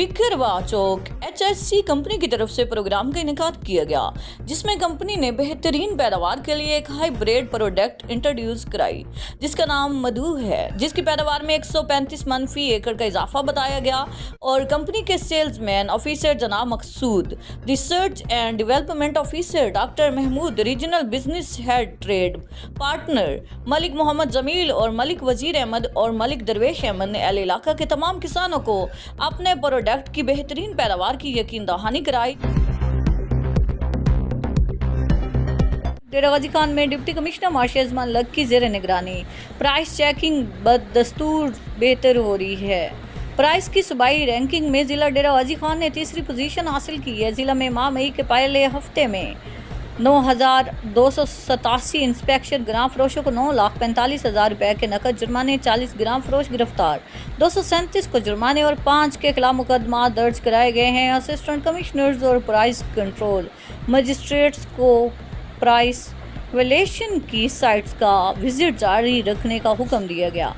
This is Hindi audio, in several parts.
बिखरवा चौक HSC कंपनी की तरफ से प्रोग्राम का इनेकाद किया गया, जिसमें कंपनी ने बेहतरीन पैदावार के लिए एक हाइब्रिड प्रोडक्ट इंट्रोड्यूस कराई जिसका नाम मधु है, जिसकी पैदावार में 135 मन फी एकड़ का इजाफा बताया गया। और कंपनी के सेल्समैन ऑफिसर जनाब Maqsood, research and development officer doctor Mahmood, regional business head trade partner Malik Mohammad Jameel और मलिक वजीर अहमद और मलिक दरवेश अहमद ने अल इलाका के तमाम किसानों को अपने प्रोडक्ट की बेहतरीन पैदावार की यकीन दहानी कराई। डेरा गाजी खान में डिप्टी कमिश्नर मार्शल अजमान लक की जेर निगरानी प्राइस चेकिंग बदस्तूर बेहतर हो रही है। प्राइस की सूबाई रैंकिंग में जिला डेरा गाजी खान ने तीसरी पोजीशन हासिल की है। जिला में माह मई के पहले हफ्ते में 9,287 इंस्पेक्शन, ग्राम फरोशों को 9,45,000 रुपए के नकद जुर्माने, 40 ग्राम फरोश गिरफ्तार, 237 को जुर्माने और 5 के खिलाफ मुकदमा दर्ज कराए गए हैं। असिस्टेंट कमिश्नर्स और प्राइस कंट्रोल मजिस्ट्रेट्स को प्राइस वैल्यूएशन की साइट्स का विजिट जारी रखने का हुक्म दिया गया।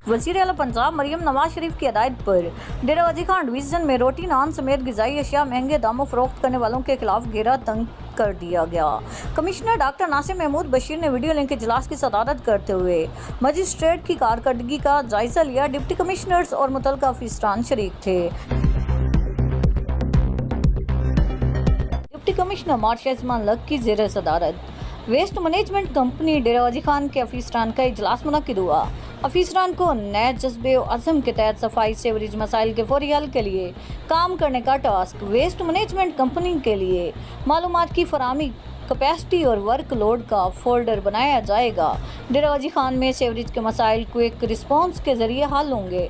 वज़ीर आला पंजाब मरियम नवाज शरीफ की हिदायत पर डेरा गाजी खान डिवीज़न में रोटी, नान समेत ग़िज़ाई अशिया महंगे दामों फरोख्त करने वालों के खिलाफ घेरा तंग कर दिया गया। कमिश्नर डॉक्टर नासिर महमूद बशीर ने वीडियो लिंक इजलास की सदारत करते हुए मजिस्ट्रेट की कारकर्दगी का जायजा लिया। डिप्टी कमिश्नर्स और मुतल्लिका अफसरान शरीक थे। डिप्टी कमिश्नर मार्शल अजमान लक की ज़ेर सदारत waste management company Dera Ghazi Khan के अफसरान का इजलास मुनक्किद हुआ। अफसरान को नए जज्बे और अज़म के तहत सफाई सेवरेज मसाइल के फौरी हल के लिए काम करने का टास्क वेस्ट मैनेजमेंट कंपनी के लिए मालूमात की फराहमी, कैपेसिटी और वर्कलोड का फोल्डर बनाया जाएगा। डेरा गाजी खान में सेवरेज के मसाइल क्विक रिस्पॉन्स के जरिए हल होंगे।